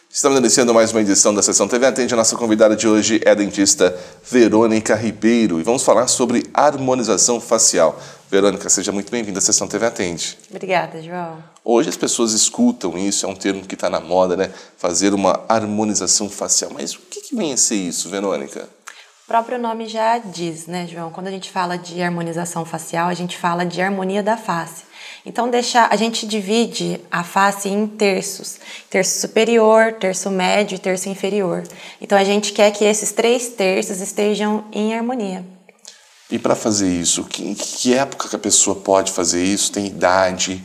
Estamos iniciando mais uma edição da Sessão TV Atende. A nossa convidada de hoje é a dentista Verônica Ribeiro e vamos falar sobre harmonização facial. Verônica, seja muito bem-vinda à Sessão TV Atende. Obrigada, João. Hoje as pessoas escutam isso, é um termo que está na moda, né? Fazer uma harmonização facial. Mas o que vem a ser isso, Verônica? O próprio nome já diz, né, João? Quando a gente fala de harmonização facial, a gente fala de harmonia da face. Então, a gente divide a face em terços. Terço superior, terço médio e terço inferior. Então, a gente quer que esses 3 terços estejam em harmonia. E para fazer isso, que época que a pessoa pode fazer isso? Tem idade?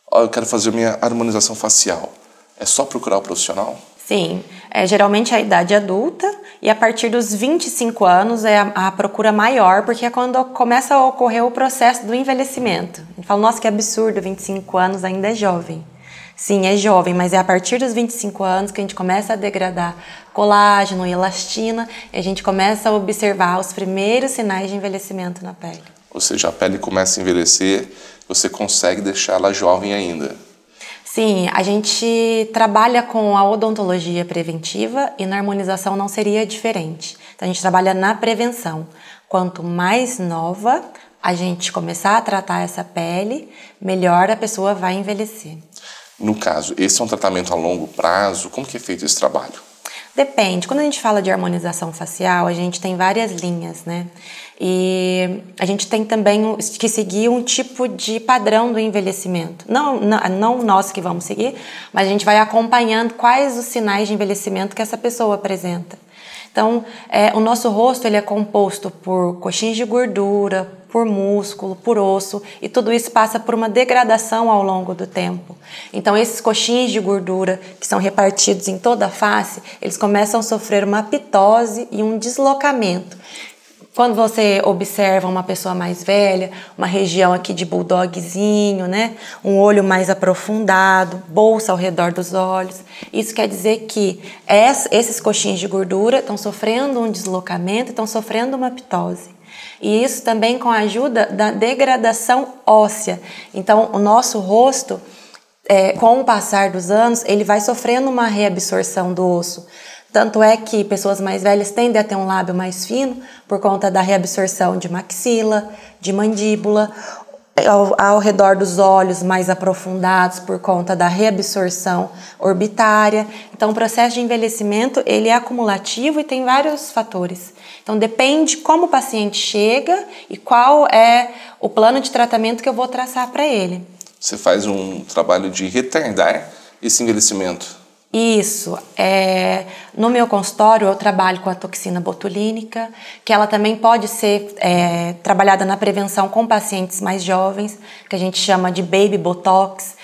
Eu quero fazer minha harmonização facial. É só procurar o profissional? Sim, geralmente é a idade adulta e a partir dos 25 anos é a procura maior, porque é quando começa a ocorrer o processo do envelhecimento. A gente fala, nossa, que absurdo, 25 anos ainda é jovem. Sim, é jovem, mas é a partir dos 25 anos que a gente começa a degradar colágeno e elastina e a gente começa a observar os primeiros sinais de envelhecimento na pele. Ou seja, a pele começa a envelhecer, você consegue deixá-la jovem ainda. Sim, a gente trabalha com a odontologia preventiva e na harmonização não seria diferente. Então a gente trabalha na prevenção. Quanto mais nova a gente começar a tratar essa pele, melhor a pessoa vai envelhecer. No caso, esse é um tratamento a longo prazo? Como que é feito esse trabalho? Depende. Quando a gente fala de harmonização facial, a gente tem várias linhas, né? E a gente tem também que seguir um tipo de padrão do envelhecimento. Não nós que vamos seguir, mas a gente vai acompanhando quais os sinais de envelhecimento que essa pessoa apresenta. Então, o nosso rosto ele é composto por coxins de gordura, por músculo, por osso, e tudo isso passa por uma degradação ao longo do tempo. Então, esses coxins de gordura que são repartidos em toda a face, eles começam a sofrer uma pitose e um deslocamento. Quando você observa uma pessoa mais velha, uma região aqui de bulldogzinho, né? Um olho mais aprofundado, bolsa ao redor dos olhos. Isso quer dizer que esses coxins de gordura estão sofrendo um deslocamento, estão sofrendo uma pitose. E isso também com a ajuda da degradação óssea. Então, o nosso rosto, com o passar dos anos, ele vai sofrendo uma reabsorção do osso. Tanto é que pessoas mais velhas tendem a ter um lábio mais fino por conta da reabsorção de maxila, de mandíbula, ao redor dos olhos mais aprofundados por conta da reabsorção orbitária. Então, o processo de envelhecimento ele é acumulativo e tem vários fatores. Então, depende como o paciente chega e qual é o plano de tratamento que eu vou traçar para ele. Você faz um trabalho de retardar esse envelhecimento? Isso. No meu consultório eu trabalho com a toxina botulínica, que ela também pode ser trabalhada na prevenção com pacientes mais jovens, que a gente chama de baby botox.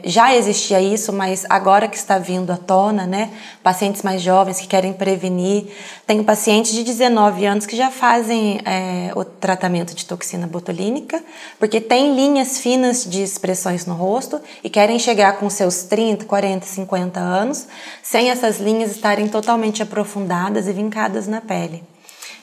Já existia isso, mas agora que está vindo à tona, né? Pacientes mais jovens que querem prevenir. Tenho pacientes de 19 anos que já fazem o tratamento de toxina botulínica, porque tem linhas finas de expressões no rosto e querem chegar com seus 30, 40, 50 anos, sem essas linhas estarem totalmente aprofundadas e vincadas na pele.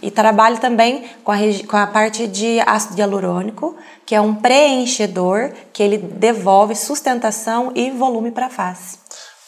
E trabalho também com a parte de ácido hialurônico, que é um preenchedor que ele devolve sustentação e volume para a face.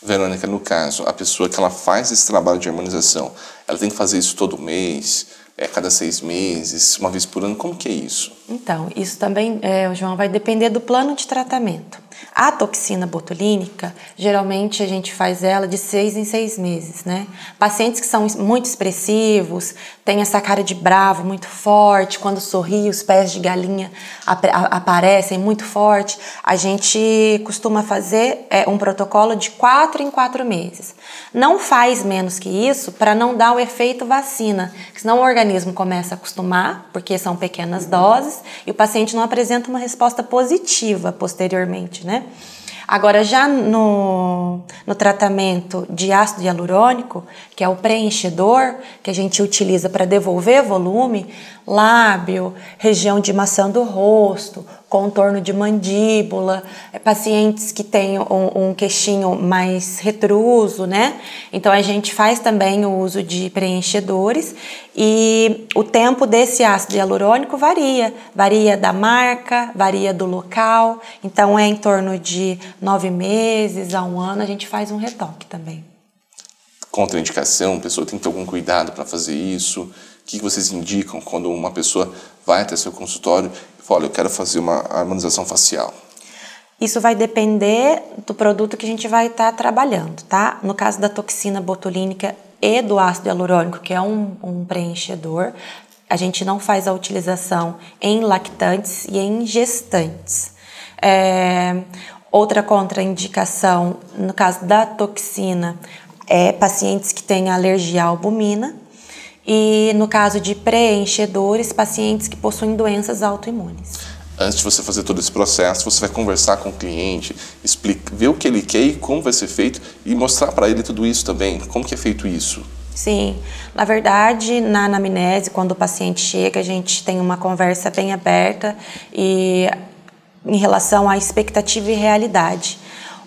Verônica, no caso, a pessoa que ela faz esse trabalho de harmonização, ela tem que fazer isso todo mês, cada 6 meses, uma vez por ano, como que é isso? Então, isso também, João, vai depender do plano de tratamento. A toxina botulínica, geralmente a gente faz ela de 6 em 6 meses, né? Pacientes que são muito expressivos, têm essa cara de bravo muito forte, quando sorri os pés de galinha aparecem muito forte, a gente costuma fazer um protocolo de 4 em 4 meses. Não faz menos que isso para não dar o efeito vacina, senão o organismo começa a acostumar, porque são pequenas doses, e o paciente não apresenta uma resposta positiva posteriormente, né? Agora, já no tratamento de ácido hialurônico, que é o preenchedor, que a gente utiliza para devolver volume, lábio, região de maçã do rosto, contorno de mandíbula, pacientes que têm um queixinho mais retruso, né? Então a gente faz também o uso de preenchedores e o tempo desse ácido hialurônico varia da marca, varia do local, então é em torno de 9 meses a 1 ano a gente faz um retoque também. Contraindicação, a pessoa tem que ter algum cuidado para fazer isso? O que vocês indicam quando uma pessoa vai até seu consultório e fala, olha, eu quero fazer uma harmonização facial? Isso vai depender do produto que a gente vai estar trabalhando, tá? No caso da toxina botulínica e do ácido hialurônico, que é um preenchedor, a gente não faz a utilização em lactantes e em gestantes. Outra contraindicação, no caso da toxina, pacientes que têm alergia à albumina e, no caso de preenchedores, pacientes que possuem doenças autoimunes. Antes de você fazer todo esse processo, você vai conversar com o cliente, ver o que ele quer e como vai ser feito e mostrar para ele tudo isso também, como que é feito isso. Sim, na verdade, na anamnese, quando o paciente chega, a gente tem uma conversa bem aberta e em relação à expectativa e realidade.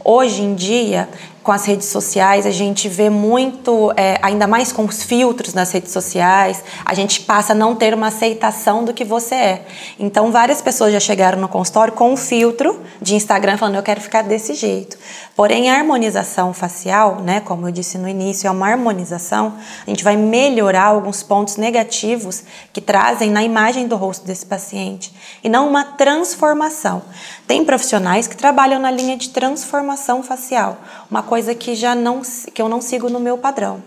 Hoje em dia, com as redes sociais, a gente vê muito, ainda mais com os filtros nas redes sociais, a gente passa a não ter uma aceitação do que você é. Então, várias pessoas já chegaram no consultório com um filtro de Instagram falando, eu quero ficar desse jeito. Porém, a harmonização facial, né, como eu disse no início, é uma harmonização, a gente vai melhorar alguns pontos negativos que trazem na imagem do rosto desse paciente, e não uma transformação. Tem profissionais que trabalham na linha de transformação facial, uma coisa que eu não sigo no meu padrão.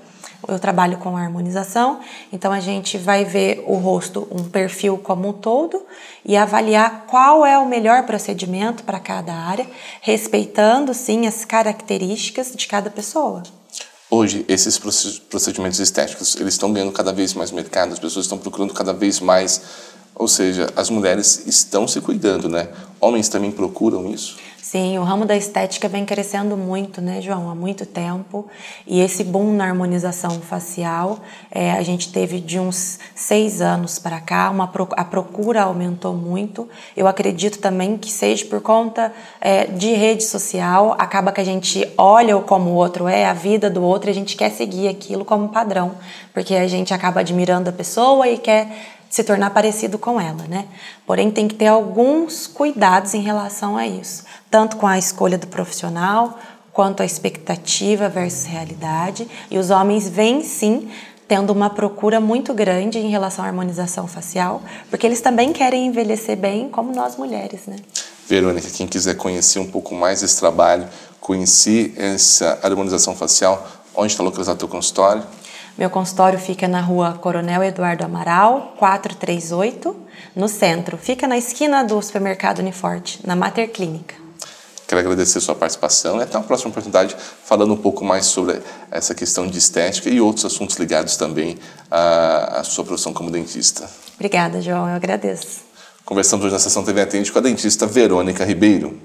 Eu trabalho com harmonização, então a gente vai ver o rosto, um perfil como um todo e avaliar qual é o melhor procedimento para cada área, respeitando sim as características de cada pessoa. Hoje, esses procedimentos estéticos, eles estão ganhando cada vez mais mercado, as pessoas estão procurando cada vez mais, ou seja, as mulheres estão se cuidando, né? Homens também procuram isso? Sim, o ramo da estética vem crescendo muito, né, João, há muito tempo. E esse boom na harmonização facial, a gente teve de uns 6 anos para cá, a procura aumentou muito. Eu acredito também que seja por conta de rede social, acaba que a gente olha como o outro a vida do outro, e a gente quer seguir aquilo como padrão, porque a gente acaba admirando a pessoa e quer se tornar parecido com ela, né? Porém, tem que ter alguns cuidados em relação a isso, tanto com a escolha do profissional, quanto a expectativa versus realidade. E os homens vêm, sim, tendo uma procura muito grande em relação à harmonização facial, porque eles também querem envelhecer bem, como nós mulheres, né? Verônica, quem quiser conhecer um pouco mais desse trabalho, conhecer essa harmonização facial, onde está localizado o teu consultório? Meu consultório fica na rua Coronel Eduardo Amaral, 438, no centro. Fica na esquina do supermercado Uniforte, na Mater Clínica. Quero agradecer a sua participação e até uma próxima oportunidade falando um pouco mais sobre essa questão de estética e outros assuntos ligados também à sua profissão como dentista. Obrigada, João. Eu agradeço. Conversamos hoje na Sessão TV Atende com a dentista Verônica Ribeiro.